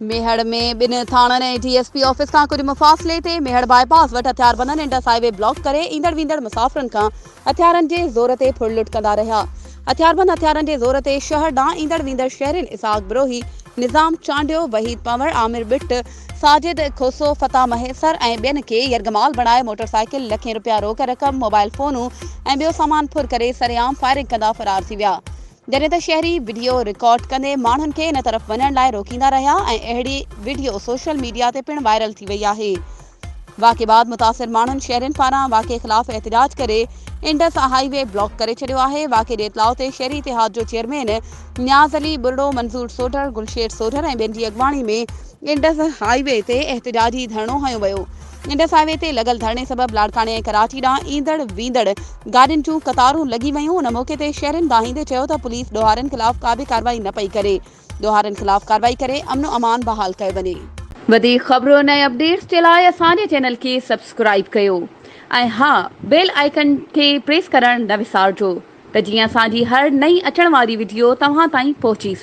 मेहड़ में बिन थाणनि ऐं DSP office खां कुछ मुफ़ासिले ते मेहड़ बाईपास वटि हथियारबंदनि इंडस हाईवे ब्लॉक करे ईंदड़ वींदड़ मुसाफ़िरनि खां हथियारनि जे ज़ोर ते फुड़लुट कंदा रहिया। हथियारबंद हथियारनि जे ज़ोर ते शहर ॾांहुं ईंदड़ वींदड़ शहरियुनि इसहाक बिरोही, निज़ाम चांडियो, वहीद पंवर, आमिर बिट, साजिद खोसो, फता महेसर ऐं ॿियनि खे यरगमाल बणाए मोटरसाइकिल, लखें रुपया रोक रक़म, मोबाइल फोनूं ऐं ॿियो सामान फुर करे सरेआम फायरिंग कंदा फरार थी विया। जॾहिं त शहरी वीडियो रिकॉर्ड कंदे माण्हुनि खे इन तरफ़ वञण लाइ रोकींदा रहिया ऐं अहिड़ी वीडियो सोशल मीडिया ते पिणु वायरल थी वई आहे। वाक़े बाद मुतासिर माण्हुनि शहरियुनि पारां वाक़े ख़िलाफ़ एहतिजाज करे इंडस हाईवे ब्लॉक करे छॾियो आहे। वाक़े जे इतलाउ ते शहरी इतिहाद जो चेयरमैन नियाज़ अली बुरड़ो, मंज़ूर सोढर, गुलशेर सोढर ऐं ॿियनि जी अॻवाणी में इंडस हाईवे ते एहतिजाजी धरणो हंयो वियो। इंडस हाईवे ते लॻल धरणे सबबि लाड़काने ऐं कराची ॾांहुं ईंदड़ वींदड़ गाॾियुनि जूं कतारूं लॻी वयूं। उन मौक़े ते शहरियुनि ॾाहींदे चयो त पुलिस ॾोहारनि ख़िलाफ़ का बि कार्रवाई न पई करे। ॾोहारनि ख़िलाफ़ कार्रवाई करे अमन अमान बहाल कयो वञे। वधीक ख़बरुनि ऐं अपडेट्स जे लाइ असांजे चैनल खे सब्सक्राइब कयो ऐं हा, बेल आइकन खे प्रेस करणु न विसारिजो त जीअं असांजी हर नई अचण वारी वीडियो तव्हां ताईं पहुची